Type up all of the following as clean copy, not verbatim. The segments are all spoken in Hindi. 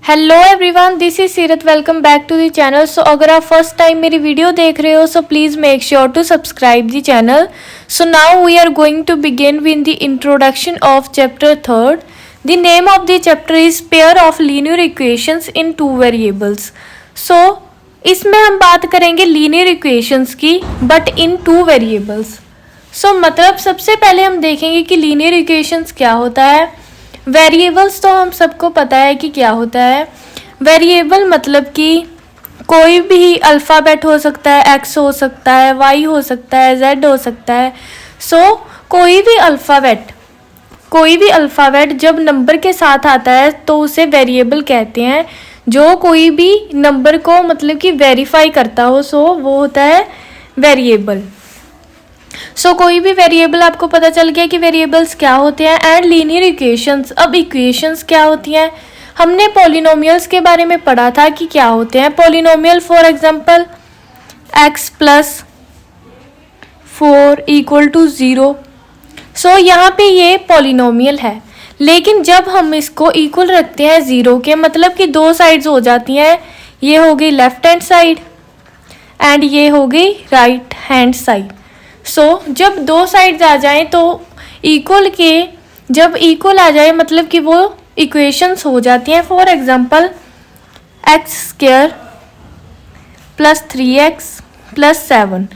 Hello everyone, this is Seerat. Welcome back to the channel. So अगर आप फर्स्ट टाइम मेरी वीडियो देख रहे हो so please make sure to subscribe the channel. So now we are going to begin with the introduction of chapter third. The name of the chapter is pair of linear equations in two variables. So इसमें हम बात करेंगे लीनियर इक्वेशंस की but in two variables. So मतलब सबसे पहले हम देखेंगे कि लीनियर इक्वेशंस क्या होता है। वेरिएबल्स तो हम सबको पता है कि क्या होता है। वेरिएबल मतलब कि कोई भी अल्फ़ाबेट हो सकता है, एक्स हो सकता है, वाई हो सकता है, जेड हो सकता है। सो कोई भी अल्फ़ाबेट जब नंबर के साथ आता है तो उसे वेरिएबल कहते हैं। जो कोई भी नंबर को मतलब कि वेरीफाई करता हो सो वो होता है वेरिएबल। सो कोई भी वेरिएबल, आपको पता चल गया कि वेरिएबल्स क्या होते हैं। एंड लीनियर इक्वेशंस, अब इक्वेशंस क्या होती हैं। हमने पॉलिनोमियल्स के बारे में पढ़ा था कि क्या होते हैं पॉलिनोमियल। For example x + 4 = 0। सो यहाँ पे ये पॉलिनोमियल है, लेकिन जब हम इसको इक्वल रखते हैं 0 के, मतलब कि दो साइड्स हो जाती हैं। ये हो गई लेफ्ट हैंड साइड एंड ये हो गई राइट हैंड साइड। सो जब दो साइड्स आ जाएं तो इक्वल के, जब इक्वल आ जाए मतलब कि वो इक्वेशंस हो जाती हैं। For example x² + 3x + 7।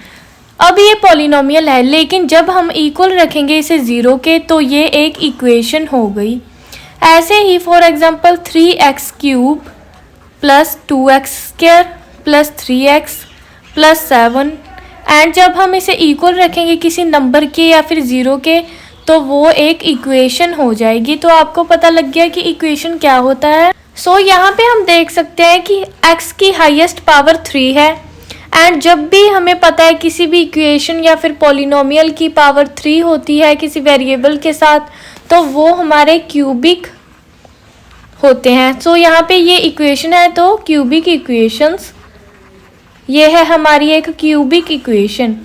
अब ये पॉलिनोमियल है, लेकिन जब हम इक्वल रखेंगे इसे 0 के तो ये एक इक्वेशन हो गई। ऐसे ही for example 3x³ + 2x² + 3x + 7। And जब हम इसे इक्वल रखेंगे किसी नंबर के या फिर 0 के तो वो एक इक्वेशन हो जाएगी। तो आपको पता लग गया कि इक्वेशन क्या होता है। सो यहाँ पे हम देख सकते हैं कि x की हाईएस्ट पावर 3 है। एंड जब भी हमें पता है किसी भी इक्वेशन या फिर पॉलिनोमियल की पावर 3 होती है किसी वेरिएबल के साथ तो वो हमारे क्यूबिक होते हैं। सो यहाँ पे ये इक्वेशन है तो क्यूबिक इक्वेशंस, ये है हमारी एक क्यूबिक इक्वेशन।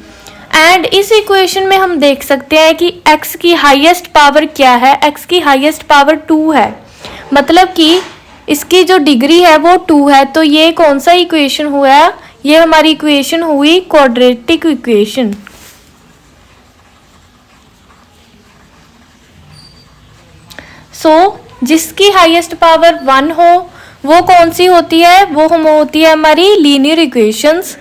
एंड इस इक्वेशन में हम देख सकते हैं कि x की हाईएस्ट पावर क्या है। x की हाईएस्ट पावर 2 है, मतलब कि इसकी जो डिग्री है वो 2 है। तो ये कौन सा इक्वेशन हुआ? ये हमारी इक्वेशन हुई क्वाड्रेटिक इक्वेशन। सो जिसकी हाईएस्ट पावर 1 हो वो कौन सी होती है? वो हम होती है हमारी लीनियर इक्वेशंस।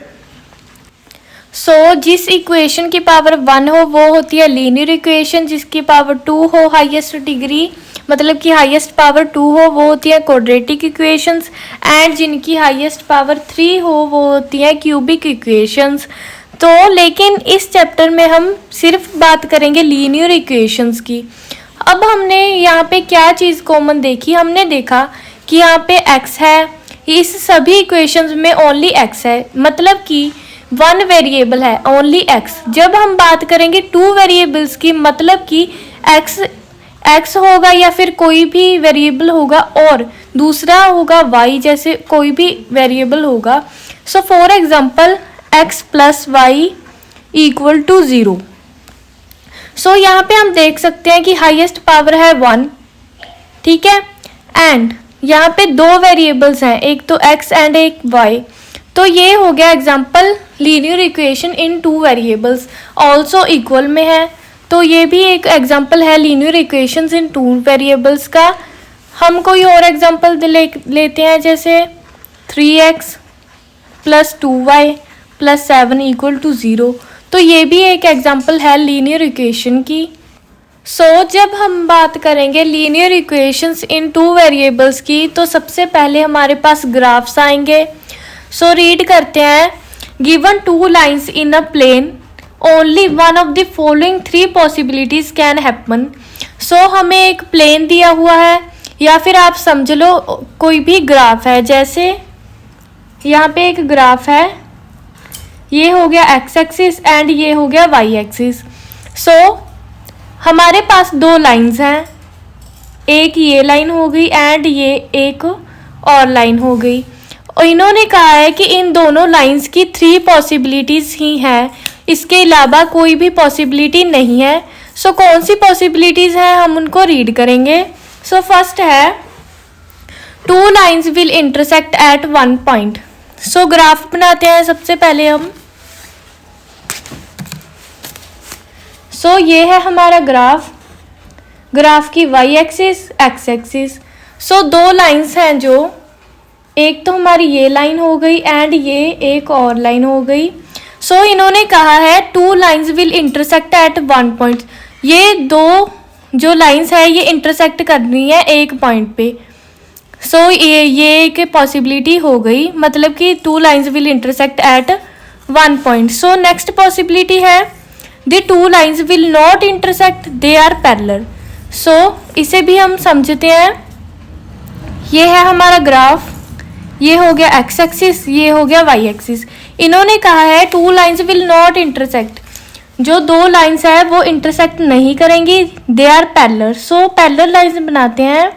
सो जिस इक्वेशन की पावर 1 हो वो होती है लीनियर इक्वेशन, जिसकी पावर 2 हो हाईएस्ट डिग्री मतलब कि हाईएस्ट पावर 2 हो वो होती है क्वाड्रेटिक इक्वेशंस। एंड जिनकी हाईएस्ट पावर 3 हो वो होती है क्यूबिक इक्वेशंस। तो लेकिन इस चैप्टर में हम सिर्फ बात करेंगे लीनियर इक्वेशंस की। अब हमने यहाँ पे क्या चीज़ कॉमन देखी? हमने देखा कि यहाँ पे x है, इस सभी इक्वेशंस में ओनली x है, मतलब कि वन वेरिएबल है ओनली x। जब हम बात करेंगे टू वेरिएबल्स की, मतलब कि x होगा या फिर कोई भी वेरिएबल होगा और दूसरा होगा y, जैसे कोई भी वेरिएबल होगा। So for example x + y = 0। सो यहाँ पे हम देख सकते हैं कि हाईएस्ट पावर है 1, ठीक है। एंड यहाँ पे दो वेरिएबल्स हैं, एक तो x एंड एक y। तो ये हो गया example linear equation in two variables, also equal में है। तो ये भी एक एग्जांपल है linear equations in two variables का। हम कोई और एग्जांपल लेते हैं, जैसे 3x + 2y + 7 = 0। तो ये भी एक एग्जांपल है लीनियर इक्वेशन की। सो जब हम बात करेंगे linear equations in two variables की तो सबसे पहले हमारे पास ग्राफ्स आएंगे। सो रीड करते हैं। Given 2 lines in a plane, only one of the following 3 possibilities can happen. So हमें एक प्लेन दिया हुआ है या फिर आप समझ लो कोई भी ग्राफ है। जैसे यहाँ पे एक ग्राफ है, ये हो गया x एक्सिस एंड ये हो गया y एक्सिस। सो हमारे पास दो लाइंस हैं, एक ये लाइन हो गई एंड ये एक और लाइन हो गई। और इन्होंने कहा है कि इन दोनों लाइंस की 3 पॉसिबिलिटीज़ ही हैं, इसके अलावा कोई भी पॉसिबिलिटी नहीं है। सो कौन सी पॉसिबिलिटीज़ हैं हम उनको रीड करेंगे। सो फर्स्ट है two lines will intersect at one point. So graph बनाते हैं सबसे पहले हम। सो ये है हमारा ग्राफ की वाई एक्सिस एक्स एक्सिस। सो दो लाइन्स हैं, जो एक तो हमारी ये लाइन हो गई एंड ये एक और लाइन हो गई। सो इन्होंने कहा है two lines will intersect at one point. ये दो जो लाइन्स है ये इंटरसेक्ट करनी है एक पॉइंट पे। सो ये एक पॉसिबिलिटी हो गई, मतलब कि two lines will intersect at one point. So next possibility है the two lines will not intersect, they are parallel. So इसे भी हम समझते हैं। ये है हमारा ग्राफ, ये हो गया एक्स एक्सिस, ये हो गया वाई एक्सिस। इन्होंने कहा है two lines will not intersect, जो दो लाइन्स है वो इंटरसेक्ट नहीं करेंगी, they are parallel. So parallel lines बनाते हैं,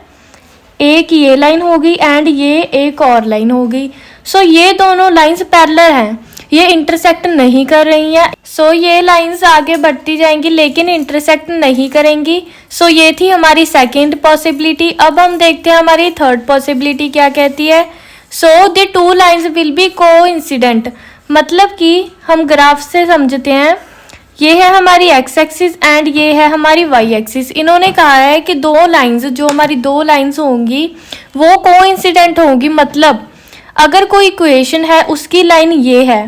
एक ये लाइन होगी एंड ये एक और लाइन होगी। सो ये दोनों लाइन्स पैरेलल हैं, ये इंटरसेक्ट नहीं कर रही हैं। सो ये लाइन्स आगे बढ़ती जाएंगी लेकिन इंटरसेक्ट नहीं करेंगी। सो ये थी हमारी सेकेंड पॉसिबिलिटी। अब हम देखते हैं हमारी थर्ड पॉसिबिलिटी क्या कहती है। So the two lines will be coincident, मतलब कि हम ग्राफ से समझते हैं। ये है हमारी एक्स एक्सिस एंड ये है हमारी वाई एक्सिस। इन्होंने कहा है कि दो लाइन्स, जो हमारी दो लाइन्स होंगी वो कोइंसिडेंट होंगी। मतलब अगर कोई इक्वेशन है उसकी लाइन ये है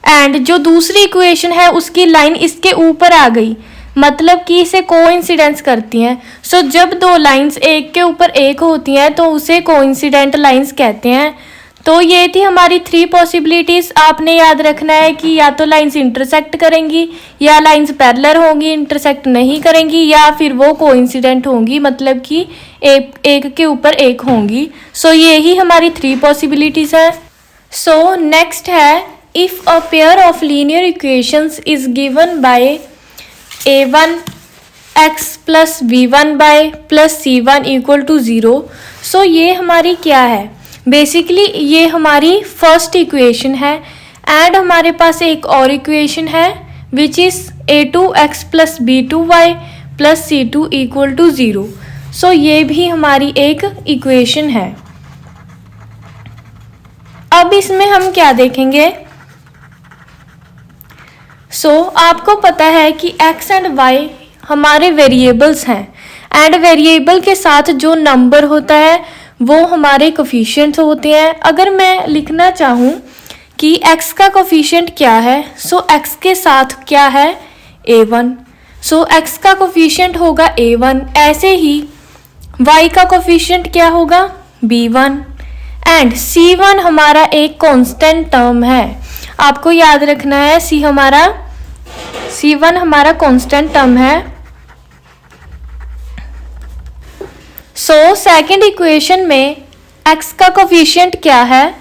एंड जो दूसरी इक्वेशन है उसकी लाइन इसके ऊपर आ गई, मतलब कि इसे कोइंसिडेंस करती हैं। सो जब दो लाइन्स एक के ऊपर एक होती हैं तो उसे कोइंसिडेंट लाइन्स कहते हैं। तो ये थी हमारी थ्री पॉसिबिलिटीज। आपने याद रखना है कि या तो लाइन्स इंटरसेक्ट करेंगी, या लाइन्स पैरेलल होंगी इंटरसेक्ट नहीं करेंगी, या फिर वो कोइंसिडेंट होंगी, मतलब कि एक के ऊपर एक होंगी। सो ये ही हमारी थ्री पॉसिबिलिटीज है। सो नेक्स्ट है if a pair of linear equations is given by a1 x plus b1 by plus c1 equal to 0। So ये हमारी क्या है, बेसिकली ये हमारी फर्स्ट इक्वेशन है एंड हमारे पास एक और इक्वेशन है which is a2x plus b2y plus c2 equal to 0। So ये भी हमारी एक इक्वेशन है। अब इसमें हम क्या देखेंगे। आपको पता है कि x एंड y हमारे वेरिएबल्स हैं एंड वेरिएबल के साथ जो नंबर होता है वो हमारे कोफिशिएंट्स होते हैं। अगर मैं लिखना चाहूँ कि x का कोफिशिएंट क्या है, x के साथ क्या है a1, x का कोफिशिएंट होगा a1। ऐसे ही y का कोफिशिएंट क्या होगा b1 एंड c1 हमारा एक कांस्टेंट टर्म है। आपको याद रखना है C1 हमारा कांस्टेंट टर्म है। सेकंड इक्वेशन में x का कोफिशिएंट क्या है,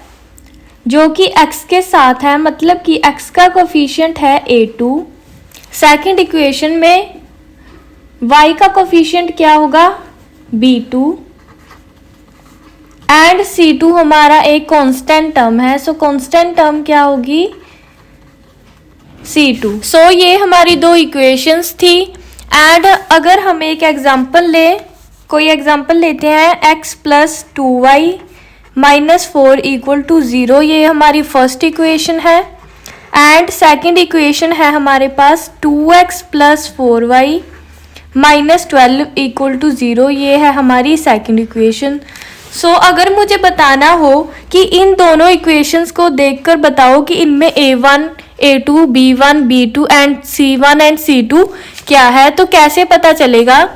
जो कि x के साथ है, मतलब कि x का कोफिशिएंट है a2। सेकंड इक्वेशन में y का कोफिशिएंट क्या होगा b2 एंड c2 हमारा एक कांस्टेंट टर्म है। कांस्टेंट टर्म क्या होगी C2। ये हमारी दो इक्वेशंस थी एंड अगर हम एक कोई एग्जांपल लेते हैं x plus 2y minus 4 equal to 0, ये हमारी फर्स्ट इक्वेशन है एंड सेकंड इक्वेशन है हमारे पास 2x plus 4y minus 12 equal to 0, ये है हमारी सेकंड इक्वेशन। अगर मुझे बताना हो कि इन दोनों इक्वेशंस को देखकर बताओ कि इनमें a1 a2 b1 b2 and c1 and c2 क्या है, तो कैसे पता चलेगा।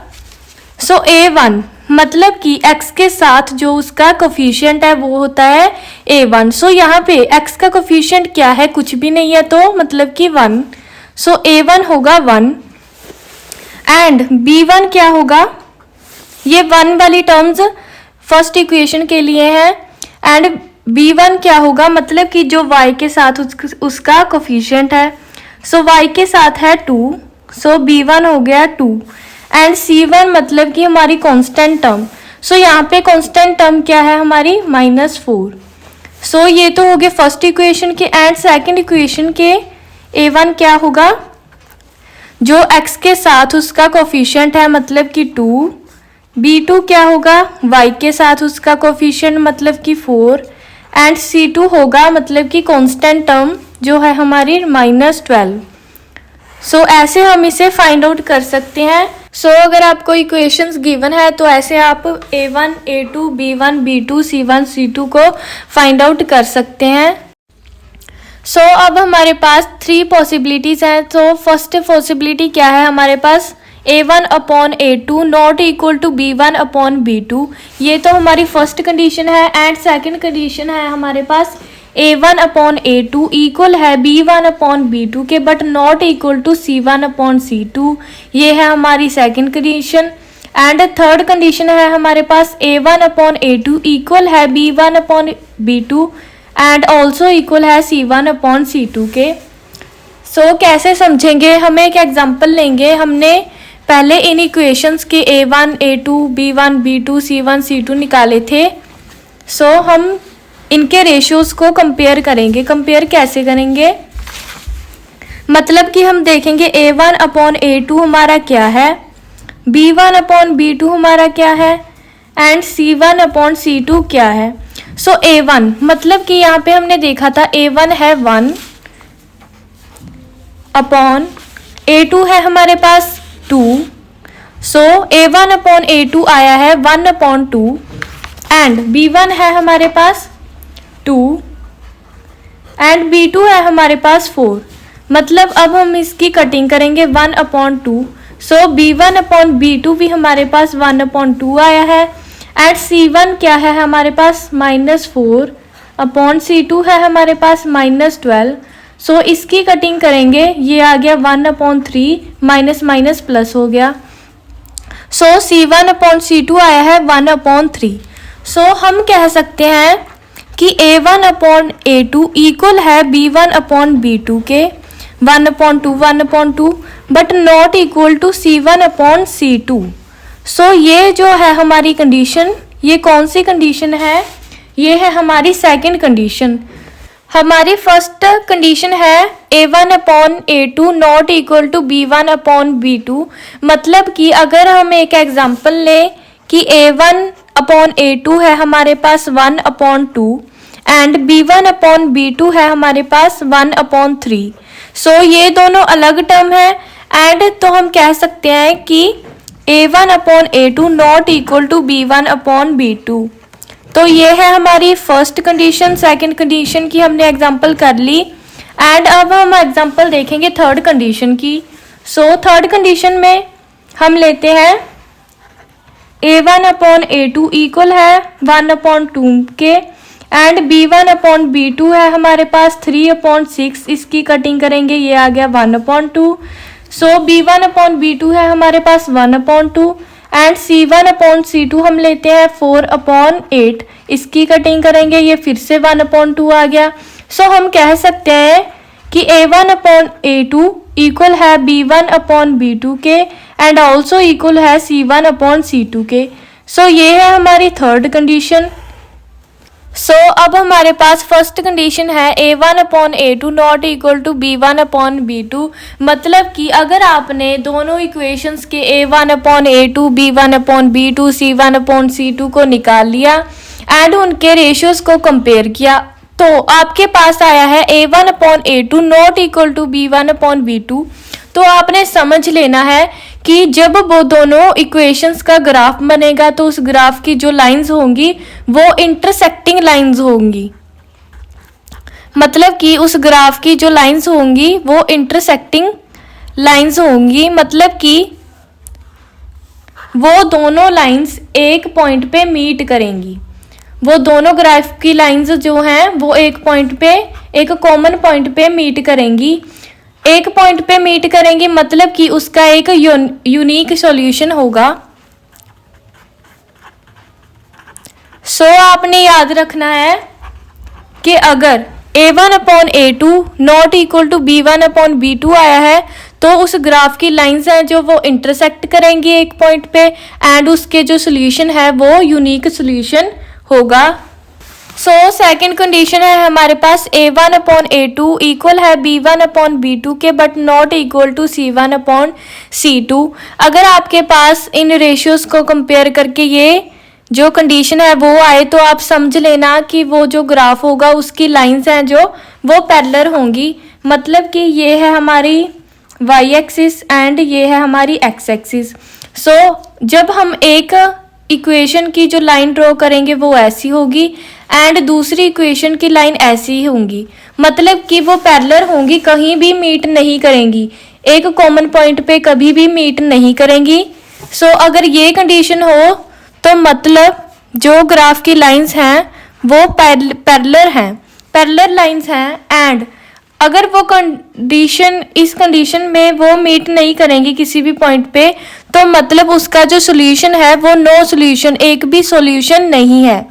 a1 मतलब कि x के साथ जो उसका कोफिशिएंट है वो होता है a1। यहाँ पे x का कोफिशिएंट क्या है, कुछ भी नहीं है, तो मतलब कि 1। a1 होगा 1 एंड b1 क्या होगा, ये 1 वाली टर्म्स फर्स्ट इक्वेशन के लिए है एंड b1 क्या होगा, मतलब कि जो y के साथ उसका कोफिशिएंट है। y के साथ है 2, b1 हो गया 2 एंड c1 मतलब कि हमारी कांस्टेंट टर्म। यहाँ पे कांस्टेंट टर्म क्या है हमारी -4। ये तो हो गए फर्स्ट इक्वेशन के एंड सेकंड इक्वेशन के a1 क्या होगा, जो x के साथ उसका कोफिशिएंट है मतलब कि 2 B2 क्या होगा, y के साथ उसका कोफिशिएंट मतलब कि 4, एंड C2 होगा मतलब कि कांस्टेंट टर्म जो है हमारी -12। सो ऐसे हम इसे फाइंड आउट कर सकते हैं। सो अगर आपको इक्वेशंस गिवन है तो ऐसे आप A1, A2, B1, B2, C1, C2 को फाइंड आउट कर सकते हैं। सो अब हमारे पास 3 पॉसिबिलिटीज हैं। तो फर्स्ट पॉसिबिलिटी क्या है हमारे पास, A1/A2 not equal to B1/B2। ये तो हमारी फर्स्ट कंडीशन है। एंड सेकंड कंडीशन है हमारे पास A1/A2 इक्वल है B1/B2 के but not equal to C1/C2। ये है हमारी second condition. And third condition है हमारे पास A1/A2 इक्वल है B1/B2 एंड ऑल्सो इक्वल है C1/C2 के। सो कैसे समझेंगे, हम एक एग्जांपल लेंगे। हमने पहले इन इक्वेशंस के A1, A2, B1, B2, C1, C2 निकाले थे। सो हम इनके रेशियोज को कंपेयर करेंगे। कंपेयर कैसे करेंगे, मतलब कि हम देखेंगे A1/A2 हमारा क्या है, B1/B2 हमारा क्या है एंड C1/C2 क्या है। सो A1 मतलब कि यहाँ पे हमने देखा था A1 है 1 अपॉन A2 है हमारे पास 2। सो A1/A2 आया है 1/2 एंड B1 है हमारे पास 2 एंड B2 है हमारे पास 4। मतलब अब हम इसकी कटिंग करेंगे 1/2। सो B1/B2 भी हमारे पास 1/2 आया है एंड C1 क्या है हमारे पास -4 अपॉन C2 है हमारे पास -12। सो इसकी कटिंग करेंगे, ये आ गया 1/3 माइनस माइनस प्लस हो गया। सो C1/C2 आया है 1/3। सो हम कह सकते हैं कि A1/A2 इक्वल है B1/B2 के 1/2 but not equal to C1/C2। So ये जो है हमारी कंडीशन, ये कौन सी कंडीशन है, ये है हमारी सेकंड कंडीशन। हमारी फर्स्ट कंडीशन है A1/A2 not equal to B1/B2। मतलब कि अगर हम एक एग्जांपल लें कि A1/A2 है हमारे पास 1/2 एंड B1/B2 है हमारे पास 1/3। सो ये दोनों अलग टर्म है एंड तो हम कह सकते हैं कि A1/A2 not equal to B1/B2। तो ये है हमारी फर्स्ट कंडीशन। सेकंड कंडीशन की हमने एग्जांपल कर ली एंड अब हम एग्जांपल देखेंगे थर्ड कंडीशन की। सो थर्ड कंडीशन में हम लेते हैं A1/A2 इक्वल है 1/2 के एंड B1/B2 है हमारे पास 3/6। इसकी कटिंग करेंगे, ये आ गया 1/2। सो B1/B2 है हमारे पास 1/2 एंड C1/C2 हम लेते हैं 4/8। इसकी कटिंग करेंगे, ये फिर से 1/2 आ गया। सो हम कह सकते हैं कि A1/A2 इक्वल है B1/B2 के एंड ऑल्सो इक्वल है C1/C2 के। सो ये है हमारी थर्ड कंडीशन। सो अब हमारे पास फर्स्ट कंडीशन है A1/A2 not equal to B1/B2। मतलब कि अगर आपने दोनों इक्वेशंस के A1/A2, B1/B2, C1/C2 को निकाल लिया एंड उनके रेशियोज को कंपेयर किया तो आपके पास आया है A1/A2 not equal to B1/B2। तो आपने समझ लेना है कि जब वो दोनों इक्वेशंस का ग्राफ बनेगा तो उस ग्राफ की जो लाइंस होंगी वो इंटरसेक्टिंग लाइंस होंगी। मतलब कि उस ग्राफ की जो लाइंस होंगी वो इंटरसेक्टिंग लाइंस होंगी। मतलब कि वो दोनों लाइंस एक पॉइंट पे मीट करेंगी। वो दोनों ग्राफ की लाइंस जो हैं वो एक पॉइंट पे, एक कॉमन पॉइंट पे मीट करेंगी। एक पॉइंट पे मीट करेंगी मतलब कि उसका एक यूनिक सॉल्यूशन होगा। सो आपने याद रखना है कि अगर A1/A2 not equal to B1/B2 आया है तो उस ग्राफ की लाइंस हैं जो वो इंटरसेक्ट करेंगी एक पॉइंट पे एंड उसके जो सोल्यूशन है वो यूनिक सोल्यूशन होगा। सो सेकेंड कंडीशन है हमारे पास A1/A2 इक्वल है B1/B2 के but not equal to C1/C2। अगर आपके पास इन रेशियोज को कंपेयर करके ये जो कंडीशन है वो आए तो आप समझ लेना कि वो जो ग्राफ होगा उसकी लाइंस हैं जो वो पैरेलल होंगी। मतलब कि ये है हमारी y एक्सिस एंड ये है हमारी x एक्सिस। सो जब हम एक इक्वेशन की जो लाइन ड्रॉ करेंगे वो ऐसी होगी एंड दूसरी इक्वेशन की लाइन ऐसी ही होंगी। मतलब कि वो पैरेलल होंगी, कहीं भी मीट नहीं करेंगी, एक कॉमन पॉइंट पे कभी भी मीट नहीं करेंगी। सो अगर ये कंडीशन हो तो मतलब जो ग्राफ की लाइंस हैं वो पैरेलल हैं, पैरेलल लाइंस हैं एंड अगर वो कंडीशन इस कंडीशन में वो मीट नहीं करेंगी किसी भी पॉइंट पे तो मतलब उसका जो सॉल्यूशन है वो नो सॉल्यूशन, एक भी सॉल्यूशन नहीं है।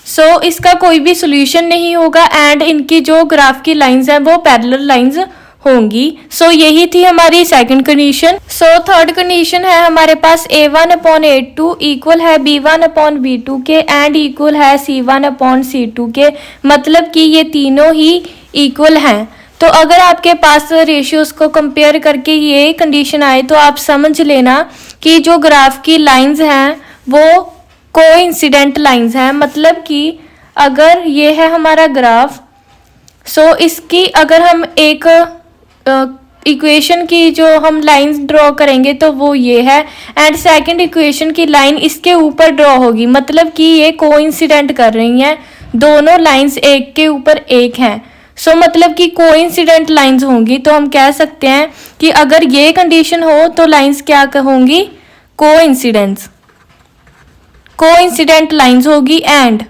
सो इसका कोई भी सॉल्यूशन नहीं होगा एंड इनकी जो ग्राफ की लाइंस हैं वो पैरेलल लाइंस होंगी। सो यही थी हमारी second condition. So third condition है हमारे पास A1/A2 इक्वल है B1/B2 के एंड इक्वल है C1/C2 के। मतलब कि ये तीनों ही इक्वल हैं। तो अगर आपके पास रेशियोज को कंपेयर करके ये कंडीशन आए तो आप समझ लेना कि जो ग्राफ की लाइंस हैं वो कोइंसिडेंट लाइंस हैं। मतलब कि अगर ये है हमारा ग्राफ, सो इसकी अगर हम एक इक्वेशन की जो हम लाइंस ड्रॉ करेंगे तो वो ये है एंड सेकंड इक्वेशन की लाइन इसके ऊपर ड्रॉ होगी। मतलब कि ये कोइंसिडेंट कर रही हैं, दोनों लाइंस एक के ऊपर एक हैं। सो मतलब कि कोइंसिडेंट लाइंस होंगी। तो हम कह सकते हैं कि अगर ये कंडीशन हो तो लाइंस क्या होंगी, कोइंसिडेंट लाइंस होगी एंड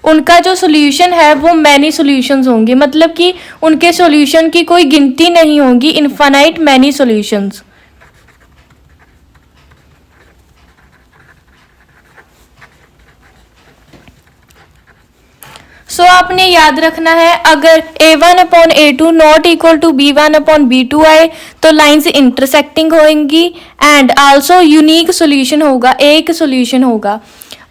उनका जो सॉल्यूशन है वो मैनी सॉल्यूशंस होंगे। मतलब कि उनके सॉल्यूशन की कोई गिनती नहीं होगी, इनफाइनाइट मैनी सॉल्यूशंस। सो आपने याद रखना है अगर A1/A2 not equal to B1/B2 आए तो लाइंस इंटरसेक्टिंग होंगी एंड आल्सो यूनिक सॉल्यूशन होगा, एक सॉल्यूशन होगा।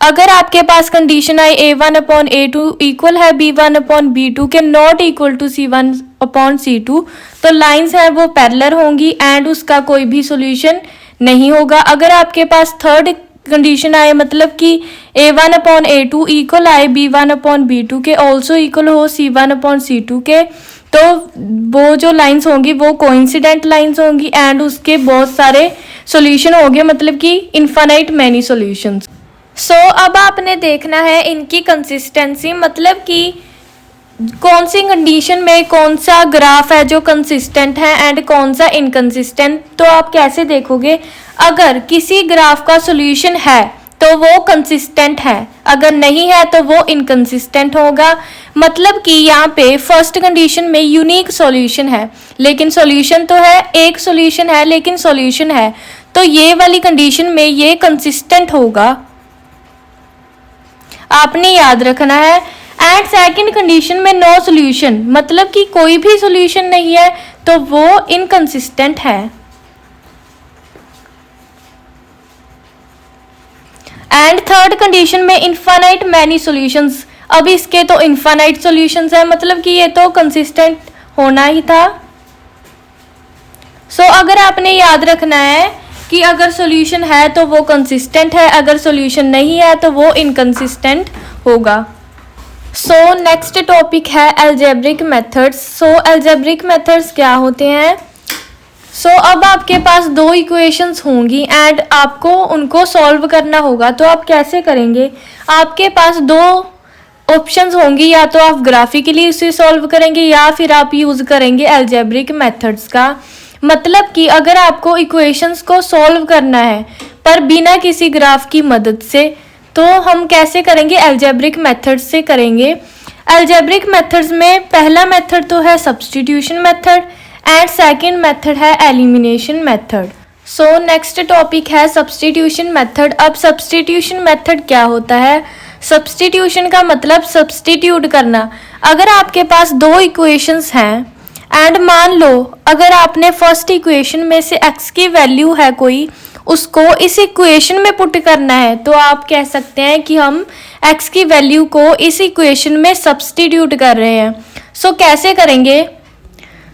अगर आपके पास कंडीशन आए A1/A2 इक्वल है B1/B2 के नॉट इक्वल टू C1/C2 तो लाइंस हैं वो पैरेलल होंगी एंड उसका कोई भी सॉल्यूशन नहीं होगा। अगर आपके पास थर्ड कंडीशन आए मतलब कि A1/A2 इक्वल आए B1/B2 के ऑल्सो इक्वल हो C1/C2 के तो वो जो लाइंस होंगी वो कोइंसिडेंट लाइंस होंगी एंड उसके बहुत सारे सॉल्यूशन होंगे, मतलब कि इनफाइनाइट मैनी सॉल्यूशंस। सो अब आपने देखना है इनकी कंसिस्टेंसी, मतलब कि कौन सी कंडीशन में कौन सा ग्राफ है जो कंसिस्टेंट है एंड कौन सा इनकंसिस्टेंट। तो आप कैसे देखोगे, अगर किसी ग्राफ का सॉल्यूशन है तो वो कंसिस्टेंट है, अगर नहीं है तो वो इनकंसिस्टेंट होगा। मतलब कि यहाँ पे फर्स्ट कंडीशन में यूनिक सॉल्यूशन है लेकिन सॉल्यूशन तो है, एक सॉल्यूशन है लेकिन सॉल्यूशन है, तो ये वाली कंडीशन में ये कंसिस्टेंट होगा, आपने याद रखना है। एंड सेकंड कंडीशन में नो सॉल्यूशन, मतलब कि कोई भी सॉल्यूशन नहीं है तो वो इनकंसिस्टेंट है। एंड थर्ड कंडीशन में इनफाइनाइट मैनी सॉल्यूशंस, अब इसके तो इनफाइनाइट सॉल्यूशंस है, मतलब कि ये तो कंसिस्टेंट होना ही था। सो अगर आपने याद रखना है कि अगर सॉल्यूशन है तो वो कंसिस्टेंट है, अगर सॉल्यूशन नहीं है तो वो इनकंसिस्टेंट होगा। सो नेक्स्ट टॉपिक है अलजेब्रिक मेथड्स। सो अलजेब्रिक मेथड्स क्या होते हैं। सो अब आपके पास दो इक्वेशंस होंगी एंड आपको उनको सॉल्व करना होगा। तो आप कैसे करेंगे, आपके पास दो ऑप्शंस होंगी, या तो आप ग्राफिकली उसे सॉल्व करेंगे या फिर आप यूज़ करेंगे अलजेब्रिक मेथड्स का। मतलब कि अगर आपको इक्वेशंस को सॉल्व करना है पर बिना किसी ग्राफ की मदद से, तो हम कैसे करेंगे, अलजेब्रिक मेथड से करेंगे। अलजेब्रिक मेथड्स में पहला मेथड तो है substitution method and second method है elimination method. So next topic है सब्स्टिट्यूशन मेथड। अब सब्स्टिट्यूशन मेथड क्या होता है, सब्स्टिट्यूशन का मतलब सब्स्टिट्यूट करना। अगर आपके पास दो इक्वेशंस हैं एंड मान लो अगर आपने फर्स्ट इक्वेशन में से x की वैल्यू है कोई, उसको इस इक्वेशन में पुट करना है, तो आप कह सकते हैं कि हम x की वैल्यू को इस इक्वेशन में सब्स्टिट्यूट कर रहे हैं। सो कैसे करेंगे?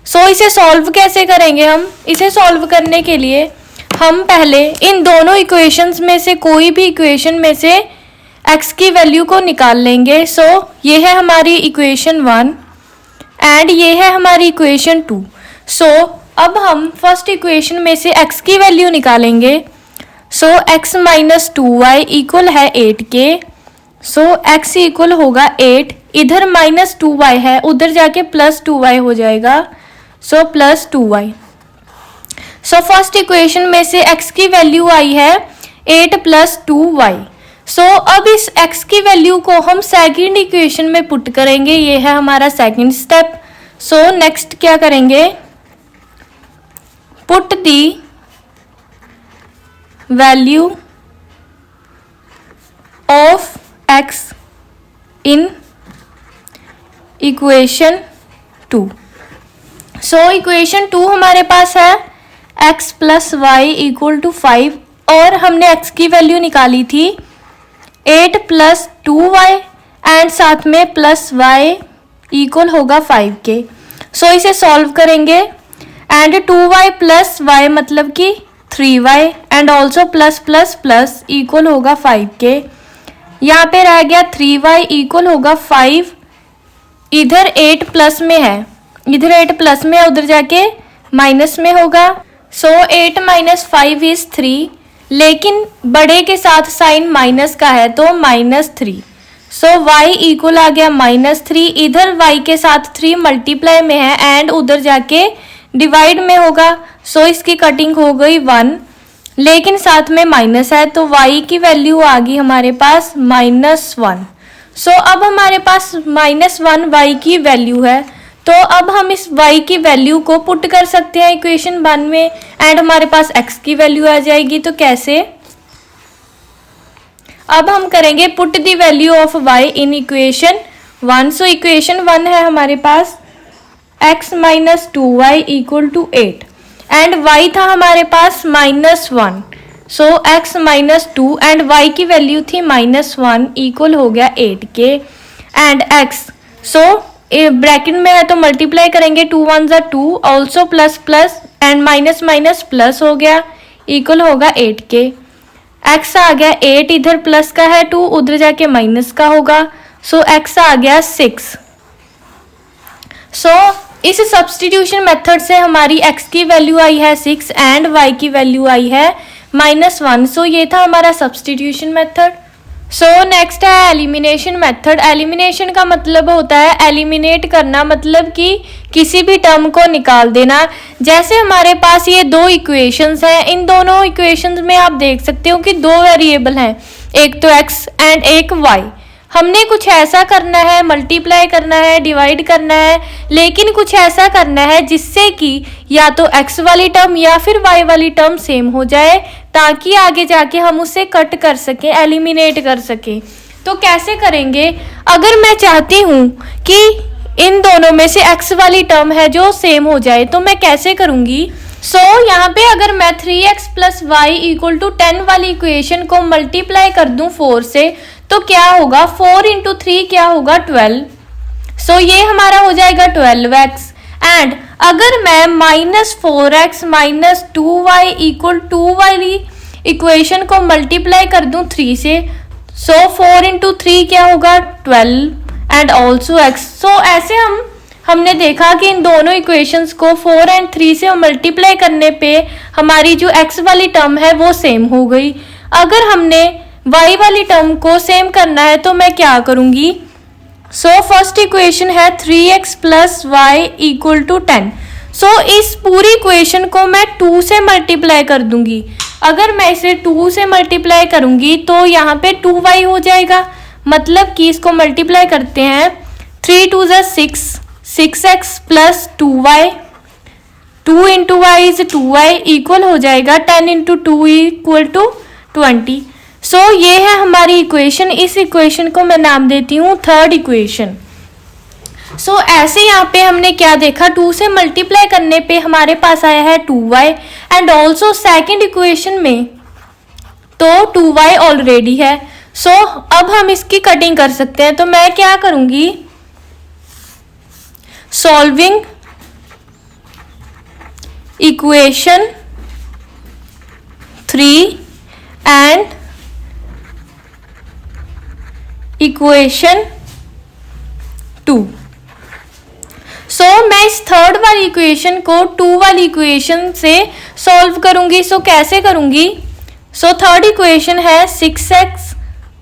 इसे सॉल्व कैसे करेंगे? हम इसे सॉल्व करने के लिए हम पहले इन दोनों इक्वेशंस में से कोई भी इक्वेशन में से x की वैल्यू को निकाल लेंगे। ये है हमारी इक्वेशन 1 एंड ये है हमारी इक्वेशन 2। अब हम फर्स्ट इक्वेशन में से x की वैल्यू निकालेंगे। x माइनस 2y इक्वल है 8k। x इक्वल होगा 8, इधर माइनस 2y है, उधर जाके प्लस 2y हो जाएगा। Plus 2y। फर्स्ट इक्वेशन में से x की वैल्यू आई है 8 प्लस 2y। अब इस x की वैल्यू को हम सेकंड इक्वेशन में पुट करेंगे। ये है हमारा सेकंड स्टेप। नेक्स्ट क्या करेंगे? Put the value of x in equation 2। Equation 2 हमारे पास है x plus y equal to 5 और हमने x की वैल्यू निकाली थी 8 प्लस 2y एंड साथ में प्लस y इक्वल होगा 5k। इसे सॉल्व करेंगे एंड 2y प्लस y मतलब कि 3y and also plus plus plus equal होगा 5k। यहाँ पे रह गया 3y इक्वल होगा 5, इधर 8 प्लस में है, इधर 8 प्लस में है, उधर जाके माइनस में होगा। 8 माइनस 5 इज 3, लेकिन बड़े के साथ साइन माइनस का है तो -3। y इक्वल आ गया -3, इधर y के साथ 3 मल्टीप्लाई में है एंड उधर जाके डिवाइड में होगा। इसकी कटिंग हो गई 1, लेकिन साथ में माइनस है तो y की वैल्यू आ गई हमारे पास -1। अब हमारे पास -1 y की वैल्यू है, तो अब हम इस y की वैल्यू को पुट कर सकते हैं इक्वेशन 1 में एंड हमारे पास x की वैल्यू आ जाएगी। तो कैसे? अब हम करेंगे put the value of y in equation 1। Equation 1 है हमारे पास x minus 2y equal to 8 and y था हमारे पास -1। x माइनस 2 एंड y की वैल्यू थी -1 इक्वल हो गया 8k एंड x। ब्रैकेट में है तो मल्टीप्लाई करेंगे, 2 1 ज़ा 2, also plus plus and minus minus plus हो गया इक्वल होगा 8k। x आ गया 8, इधर प्लस का है 2, उधर जाके माइनस का होगा। x आ गया 6। इस सब्स्टिट्यूशन मेथड से हमारी x की वैल्यू आई है 6 एंड y की वैल्यू आई है -1। ये था हमारा सब्स्टिट्यूशन मेथड। नेक्स्ट है एलिमिनेशन मेथड। एलिमिनेशन का मतलब होता है एलिमिनेट करना, मतलब कि किसी भी टर्म को निकाल देना। जैसे हमारे पास ये दो इक्वेशंस हैं, इन दोनों इक्वेशंस में आप देख सकते हो कि दो वेरिएबल हैं, एक तो x एंड एक y। हमने कुछ ऐसा करना है, मल्टीप्लाई करना है, डिवाइड करना है, लेकिन कुछ ऐसा करना है जिससे कि या तो x वाली टर्म या फिर y वाली टर्म सेम हो जाए, ताकि आगे जाके हम उसे कट कर सकें, एलिमिनेट कर सकें। तो कैसे करेंगे? अगर मैं चाहती हूँ कि इन दोनों में से x वाली टर्म है जो सेम हो जाए, तो मैं कैसे करूँगी? यहाँ पे अगर मैं 3x plus y equal to 10 वाली इक्वेशन को मल्टीप्लाई कर दूं 4 से, तो क्या होगा? 4 इंटू 3 क्या होगा? 12। ये हमारा हो जाएगा 12x। एंड अगर मैं -4x माइनस 2y इक्वल 2 वाली इक्वेशन को मल्टीप्लाई कर दूं 3 से, 4 इंटू 3 क्या होगा? 12 एंड ऑल्सो x। ऐसे हमने देखा कि इन दोनों इक्वेशंस को 4 एंड 3 से मल्टीप्लाई करने पे हमारी जो x वाली टर्म है वो सेम हो गई। अगर हमने y वाली टर्म को सेम करना है तो मैं क्या करूँगी? फर्स्ट इक्वेशन है 3x plus y equal to 10। इस पूरी इक्वेशन को मैं 2 से मल्टीप्लाई कर दूंगी। अगर मैं इसे 2 से मल्टीप्लाई करूंगी तो यहाँ पे 2y हो जाएगा, मतलब कि इसको मल्टीप्लाई करते हैं 3 2 ज़ा 6x plus 2y, 2 into y is 2y equal हो जाएगा 10 इंटू 2 इक्वल टू 20। ये है हमारी इक्वेशन। इस इक्वेशन को मैं नाम देती हूँ थर्ड इक्वेशन। ऐसे यहाँ पे हमने क्या देखा? 2 से मल्टीप्लाई करने पे हमारे पास आया है 2y and also second equation में तो 2y ऑलरेडी है, सो अब हम इसकी कटिंग कर सकते हैं। तो मैं क्या करूंगी, सॉल्विंग इक्वेशन 3 एंड इक्वेशन 2। सो मैं इस थर्ड वाली इक्वेशन को 2 वाली इक्वेशन से सॉल्व करूंगी। सो कैसे करूंगी, सो थर्ड इक्वेशन है 6x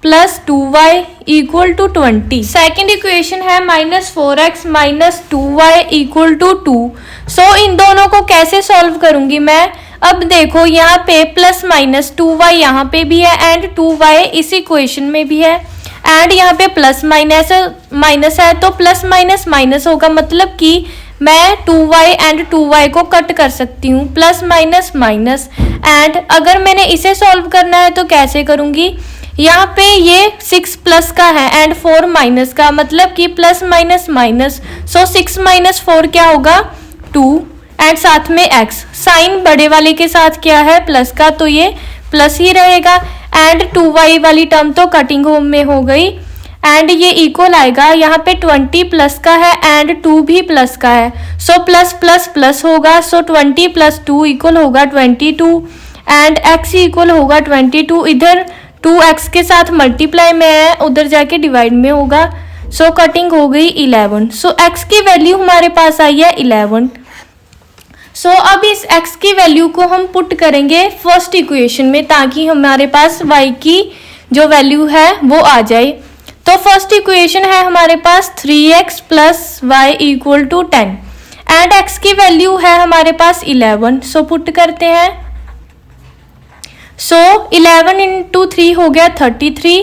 plus 2y equal to 20। Second equation है -4x minus 2y equal to 2। So इन दोनों को कैसे सॉल्व करूंगी मैं, अब देखो यहाँ पे प्लस माइनस 2y यहाँ पे भी है एंड 2y इस इक्वेशन में भी है एंड यहाँ पे प्लस माइनस माइनस है, तो प्लस माइनस माइनस होगा, मतलब कि मैं 2y एंड 2y को कट कर सकती हूँ, प्लस माइनस माइनस। एंड अगर मैंने इसे सॉल्व करना है तो कैसे करूँगी, यहाँ पे ये 6 प्लस का है एंड 4 माइनस का, मतलब कि प्लस माइनस माइनस। सो 6 माइनस 4 क्या होगा, 2 एंड साथ में x, साइन बड़े वाले के साथ क्या है, प्लस का, तो ये प्लस ही रहेगा एंड 2y वाली टर्म तो कटिंग होम में हो गई एंड ये इक्वल आएगा, यहाँ पे 20 प्लस का है एंड 2 भी प्लस का है, सो प्लस प्लस प्लस होगा, सो 20 प्लस 2 इक्वल होगा 22 एंड x इक्वल होगा 22। इधर 2x के साथ मल्टीप्लाई में है, उधर जाके डिवाइड में होगा, सो कटिंग हो गई 11। सो x की वैल्यू हमारे पास आई है 11। सो अब इस x की वैल्यू को हम पुट करेंगे फर्स्ट इक्वेशन में ताकि हमारे पास y की जो वैल्यू है वो आ जाए। तो फर्स्ट इक्वेशन है हमारे पास 3x plus y equal to 10 and x की वैल्यू है हमारे पास 11। सो पुट करते हैं, सो 11 इंटू 3 हो गया 33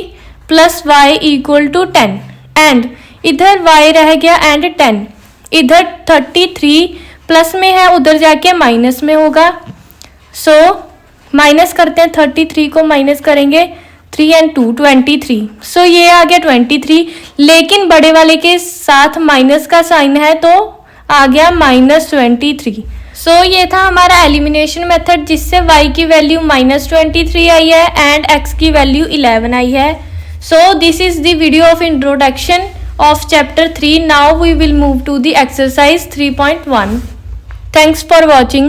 plus y equal to 10 and इधर y रह गया एंड 10, इधर 33 प्लस में है, उधर जाके माइनस में होगा। सो माइनस करते हैं, 33 को माइनस करेंगे 3 एंड 2 23। सो ये आ गया 23, लेकिन बड़े वाले के साथ माइनस का साइन है तो आ गया -23। सो ये था हमारा एलिमिनेशन मेथड जिससे y की वैल्यू -23 आई है एंड x की वैल्यू 11 आई है। So this is the video of introduction of chapter 3. Now we will move to the exercise 3.1. Thanks for watching.